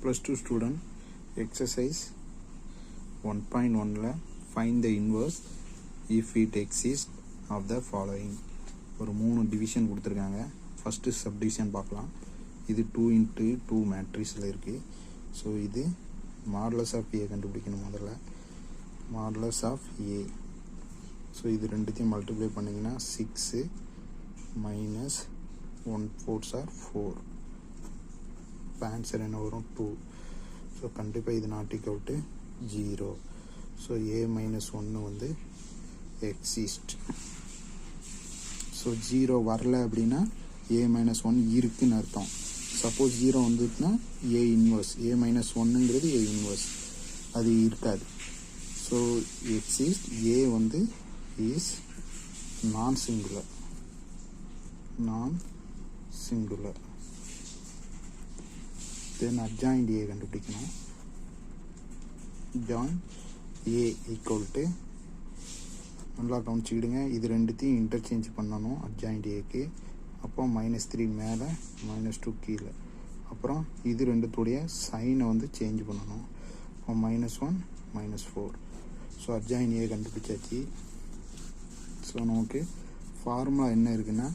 Plus 2 student, exercise 1.1 find the inverse if it exists of the following. ஒரு 3 division கொடுத்துருக்காங்க. First subdivision பார்க்கலாம். இது 2x2 மேட்ரிக்ஸில் இருக்குது. ஸோ இது மாடுலஸ் ஆஃப் ஏ கண்டுபிடிக்கணும். முதல்ல மாடுலஸ் ஆஃப் ஏ. ஸோ இது ரெண்டுத்தையும் மல்டிப்ளை பண்ணிங்கன்னா 6 minus 1 4s are 4. இப்போ ஆன்சர் என்ன வரும்? 2. ஸோ கண்டிப்பாக இது not equal to 0. So a minus 1 வந்து எக்ஸிஸ்ட். ஸோ 0 வரல அப்படின்னா a minus 1 இருக்குன்னு அர்த்தம். Suppose 0 வந்துட்டுனா a inverse. a minus 1ங்கிறது a inverse, அது இருக்காது. So exist. a வந்து இஸ் நான் சிங்குலர். தென் அட்ஜாயிண்ட் ஏ கண்டுபிடிக்கணும். ஜாயின் ஏ ஈக்குவல் டு, நல்லா கவனிச்சுக்கிடுங்க, இது ரெண்டுத்தையும் இன்டர்சேஞ்ச் பண்ணணும் அட்ஜாயிண்ட் ஏக்கு. அப்போ -3 மேலே -2 கீழே. அப்புறம் இது ரெண்டுத்துடைய சைனை வந்து சேஞ்ச் பண்ணணும். அப்போ -1 -4. ஸோ அட்ஜாயிண்ட் ஏ கண்டுபிடிச்சாச்சு. ஸோ நமக்கு ஃபார்முலா என்ன இருக்குன்னா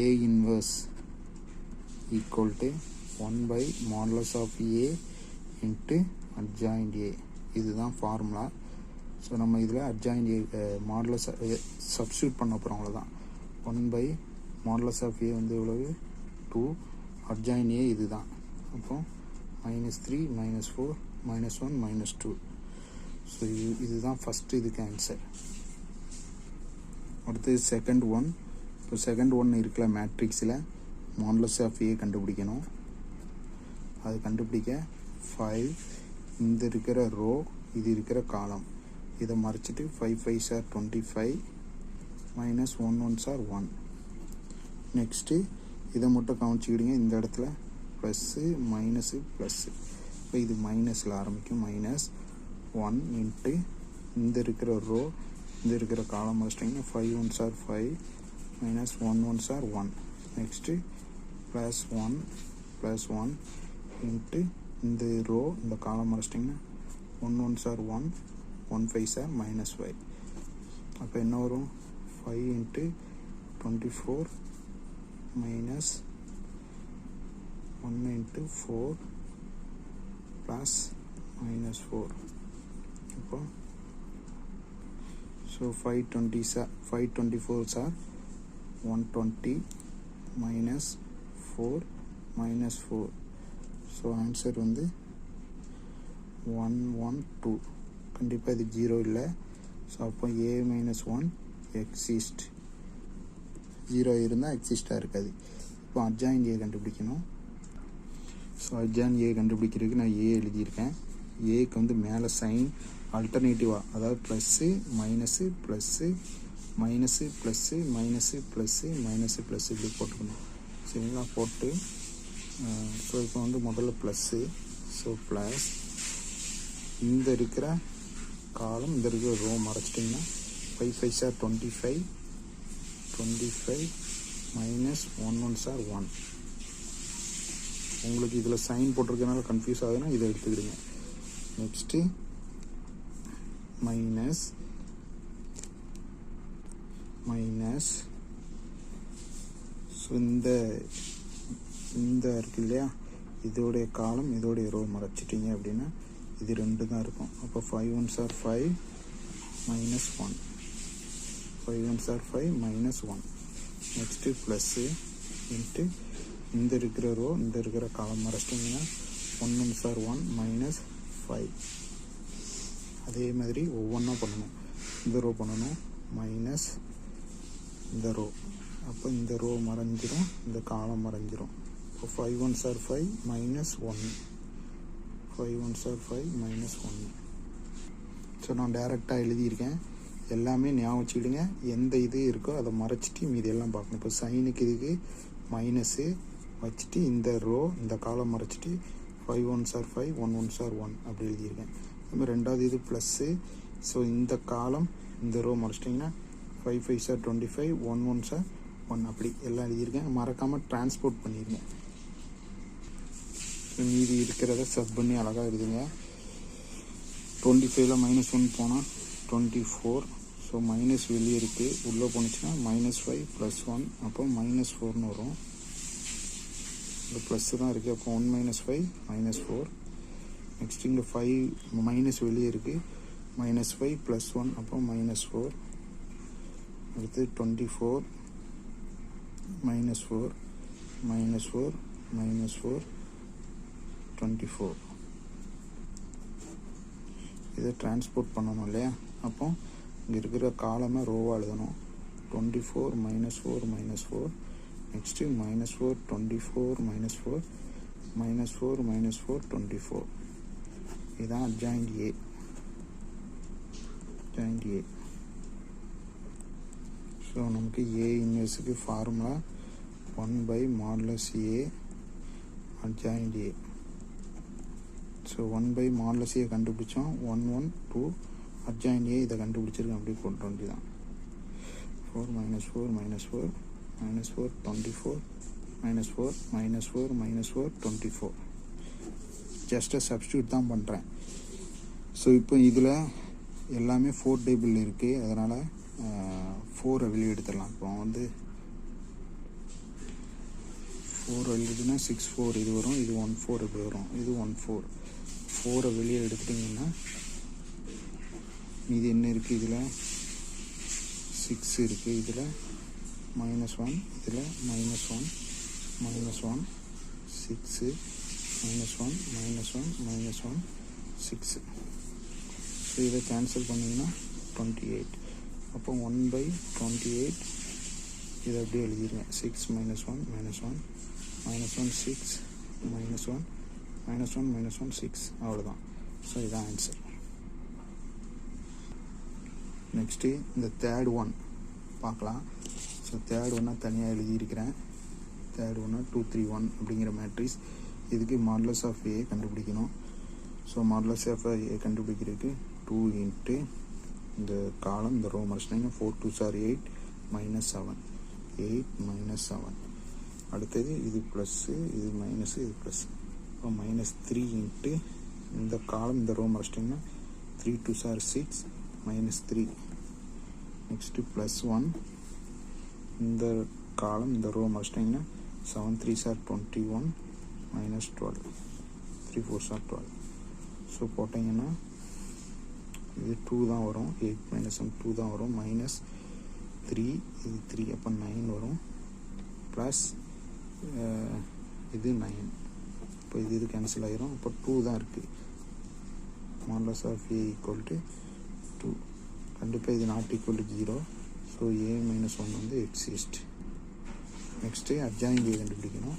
A inverse equal to 1 by modulus of A into adjoint A. இதுதான் ஃபார்முலா. ஸோ நம்ம இதில் adjoint A மாடுலஸ் சப்ஸ்டியூட் பண்ண போகிறோம், அவ்வளோதான். 1 by modulus of A வந்து எவ்வளவு? 2. adjoint A இதுதான். அப்போ -3 -4 -1 -2. ஸோ இதுதான் ஃபஸ்ட்டு இதுக்கு ஆன்சர். அடுத்து செகண்ட் ஒன். இப்போ செகண்ட் ஒன் இருக்கிற மேட்ரிக்ஸில் மாடுலஸ் ஆஃப் ஏ கண்டுபிடிக்கணும். அது கண்டுபிடிக்க 5 இந்த இருக்கிற ரோ, இது இருக்கிற காலம், இதை மறைச்சிட்டு 5 5s are 25 -1 1s are 1. Next இதை மட்டும் கவனிச்சுக்கிடுங்க. இந்த இடத்துல ப்ளஸ்ஸு மைனஸு ப்ளஸ்ஸு. இப்போ இது மைனஸில் ஆரம்பிக்கும். -1 இன்ட்டு இந்த இருக்கிற ரோ, இந்த இருக்கிற காலம் மறைச்சிட்டிங்கன்னா 5 1s are 5 -1 1s are 1. Next +1 into இந்த ரோ, இந்த column மறைச்சிட்டிங்கன்னா 1 1s are 1 1 5s are -5. அப்போ என்ன வரும்? 5 இன்ட்டு 24 minus 1 into 4 plus -4. இப்போ so 524s are 120 -4 -4. So answer வந்து 112. கண்டிப்பாக இது 0 இல்லை. ஸோ அப்போ a minus 1 எக்ஸிஸ்ட். 0 இருந்தால் எக்ஸிஸ்டாக இருக்காது. இப்போ அட்ஜாயிண்ட் ஏ கண்டுபிடிக்கணும். ஸோ அட்ஜாயிண்ட் ஏ கண்டுபிடிக்கிறதுக்கு நான் ஏ எழுதியிருக்கேன். ஏக்கு வந்து மேலே சைன் ஆல்டர்னேட்டிவாக, அதாவது plus minus plus minus plus minus plus minus plus இப்படி போட்டுக்கணும். சரிங்களா? போட்டு ஸோ இப்போ வந்து முதல்ல ப்ளஸ்ஸு. ஸோ ப்ளஸ் இந்த இருக்கிற காலம், இந்த இருக்கிற row மறைச்சிட்டிங்கன்னா 5 5s are 25 -1 1s are 1. உங்களுக்கு இதில் சைன் போட்டிருக்கனால கன்ஃபியூஸ் ஆகுதுன்னா இதை எடுத்துக்கிடுங்க. நெக்ஸ்ட்டு மைனஸ் ஸோ இந்த இருக்கு இல்லையா, இதோடைய காலம் இதோடைய ரோ மறைச்சிட்டிங்க அப்படின்னா இது 2 தான் இருக்கும். அப்போ 5 1s are 5 -1 5 1s are 5 -1. Next plus into இந்த இருக்கிற ரோ, இந்த இருக்கிற காலம் மறைச்சிட்டிங்கன்னா 1 1s are 1 -5. அதே மாதிரி ஒவ்வொன்றா பண்ணணும். இந்த ரோ பண்ணணும் மைனஸ் இந்த ரோ. அப்போ இந்த ரோ மறைஞ்சிரும், இந்த காலம் மறைஞ்சிரும். இப்போ 5 1s are 5 -1 5 1s are 5 -1. So நான் டைரெக்டாக எழுதியிருக்கேன். எல்லாமே ஞாபகம் வச்சுக்கிடுங்க. எந்த இது இருக்கோ அதை மறைச்சிட்டு மீதி எல்லாம் பார்க்கணும். இப்போ சைனுக்கு இதுக்கு மைனஸு வச்சுட்டு இந்த ரோ, இந்த காலம் மறைச்சிட்டு 5 1s are 5 1 1s are 1 அப்படி எழுதியிருக்கேன். அதுமாதிரி ரெண்டாவது இது ப்ளஸ்ஸு. ஸோ இந்த காலம் இந்த row மறைச்சிட்டிங்கன்னா 5 5s are 25 1 1s are 1 அப்படி எல்லாம் எழுதியிருக்கேன். மறக்காமல் டிரான்ஸ்போர்ட் பண்ணியிருக்கேன். மீதி இருக்கிறத சப் பண்ணி அழகாக எழுதுங்க. 25ல் -1 போனால் 24. ஸோ மைனஸ் வெளியே இருக்குது, உள்ளே போணுச்சுன்னா -5 + 1 அப்போ -4ன்னு வரும். இந்த ப்ளஸ்ஸு தான் இருக்குது, அப்போ 1 - 5 -4. நெக்ஸ்ட் இங்கே 5 மைனஸ் வெளியே இருக்குது, -5 + 1 அப்போ -4. அடுத்து 24 -4 -4 -4 24. இதை டிரான்ஸ்போர்ட் பண்ணணும் இல்லையா? அப்போ இங்கே இருக்கிற காலமை ரோவாக எழுதணும். 24 -4 -4 நெக்ஸ்ட்டு -4 24 -4 -4 -4 24. இதுதான் adjoint A. Adjoint A. So நமக்கு ஏ இன்வெர்ஸுக்கு formula 1/mod A adjoint A. So 1/mod A கண்டுபிடிச்சோம். 1 1 2 அட்ஜாயிண்ட் ஏ இதை கண்டுபிடிச்சிருக்கேன், அப்படி போட்டு வேண்டியதான். 4 -4 -4 -4 24 -4 -4 -4 24. ஜஸ்ட்டு சப்ஸ்டியூட் தான் பண்ணுறேன். ஸோ இப்போ இதில் எல்லாமே 4 டேபிள் இருக்குது, அதனால் 4 வெளியே எடுத்துடலாம். இப்போ 4 எழுதுனா 6 4 இது வரும், இது 1 4 இப்படி வரும், இது 1 4. 4 வெளியே எடுத்துட்டிங்கன்னா இது என்ன இருக்குது? இதில் 6 இருக்குது, இதில் -1, இதில் -1 -1 6 -1 -1 6. ஸோ இதை கேன்சல் பண்ணிங்கன்னா 28. அப்போ 1/28 இதை அப்படியே எழுதிடுங்க. 6 - 1 -1 -1 6 -1 -1 6 அவ்வளோதான். ஸோ இதான் ஆன்சர். நெக்ஸ்ட்டு இந்த தேர்ட் ஒன் பார்க்கலாம். ஸோ தேர்ட் ஒன்னை தனியாக எழுதியிருக்கிறேன். தேர்ட் ஒன்று 2 3 1 அப்படிங்கிற மேட்ரிக்ஸ். இதுக்கு மாடுலஸ் ஆஃப் ஏ கண்டுபிடிக்கணும். ஸோ மாடுலஸ் ஆஃப் ஏ கண்டுபிடிக்கிறதுக்கு 2 இன்ட்டு இந்த காலம் இந்த ரோ மறைச்சிட்டிங்கன்னா 4 2s are 8 -7 8 -7. அடுத்தது இது ப்ளஸ்ஸு, இது மைனஸு, இது ப்ளஸ். இப்போ -3 இன்ட்டு இந்த காலம் இந்த ரோ மறைச்சிட்டிங்கன்னா 3 2s are 6 -3. நெக்ஸ்ட்டு +1 இந்த காலம் இந்த ரோ மறைச்சிட்டிங்கன்னா 7 3s are 21 -12 3 4s are 12. So போட்டிங்கன்னா இது 2 தான் வரும், 8 - 1 2 தான் வரும், -3 இது 3 அப்போ 9 வரும், ப்ளஸ் இது 9. இப்போ இது கேன்சல் ஆகிரும். அப்போ 2 தான் இருக்குது. Modulus of A equal to 2. கண்டிப்பாக இது not equal to 0. So a - 1 exist. Next adjoint A கண்டுபிடிக்கணும்.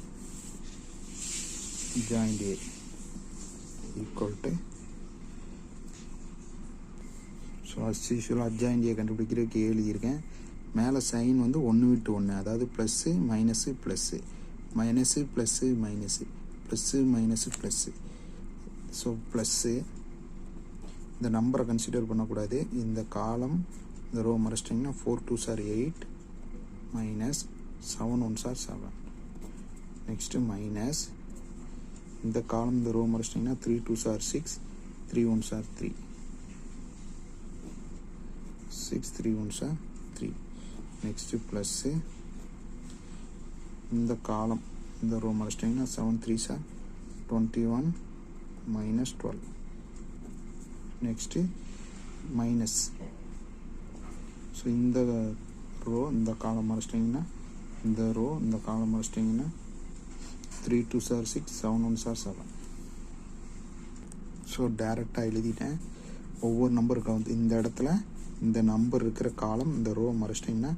Adjoint A equal to, so as usual adjoint A கண்டுபிடிக்கிறதுக்கு எழுதியிருக்கேன். மேலே சைன் 1 விட்டு 1, அதாவது plus minus plus minus plus minus plus minus plus. So plus இந்த நம்பரை கன்சிடர் பண்ணக்கூடாது. இந்த காலம் இந்த ரோ மறைச்சிட்டிங்கன்னா 4 2s are 8 -7 1s are 7. Next minus இந்த காலம் இந்த row மறைச்சிட்டிங்கன்னா 3 2s are 6 3 1s are 3 6 3 1s are 3. Next plus இந்த காலம் இந்த ரோ மறைச்சிட்டிங்கன்னா 7 3s are 21 -12. Next minus, so இந்த ரோ இந்த காலம் மறைச்சிட்டிங்கன்னா இந்த ரோ இந்த column மறைச்சிட்டிங்கன்னா 3 2s are 6 7 1s are 7. So டேரெக்டாக எழுதிட்டேன். ஒவ்வொரு நம்பருக்கு இந்த இடத்துல இந்த நம்பர் இருக்கிற காலம் இந்த row மறைச்சிட்டிங்கன்னா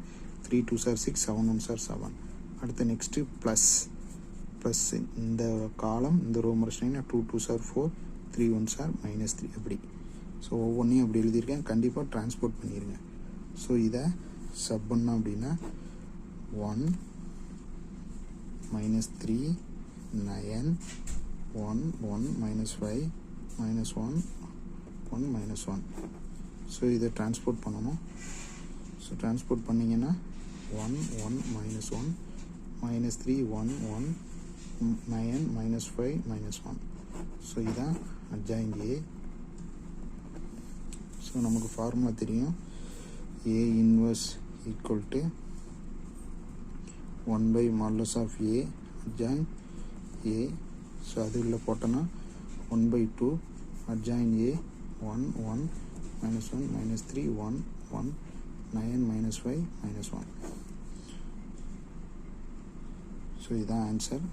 3 2s are 6 7 1s are 7. அடுத்து நெக்ஸ்ட்டு ப்ளஸ் இந்த காலம் இந்த row மறைச்சிட்டிங்கன்னா 2 2s are 4 3 1s are -3 அப்படி. ஸோ ஒவ்வொன்றையும் அப்படி எழுதியிருக்கேன். கண்டிப்பாக டிரான்ஸ்போர்ட் பண்ணிடுங்க. ஸோ இதை சப் பண்ணோம் அப்படின்னா 1 -3 9 1 1 -5 -1 1 -1. ஸோ இதை டிரான்ஸ்போர்ட் பண்ணணும். ஸோ டிரான்ஸ்போர்ட் பண்ணிங்கன்னா 1 1 -1 -3 1 1 9 minus 5 minus 1. ஸோ இதான் adjoint A. ஸோ நமக்கு ஃபார்முலா தெரியும், A inverse equal to 1 by modulus of A adjoint A. So அது உள்ள போட்டோன்னா 1 by 2 adjoint A 1 1 minus 1 minus 3 1 1 9 minus 5 minus 1. So இதுதான் ஆன்சர்.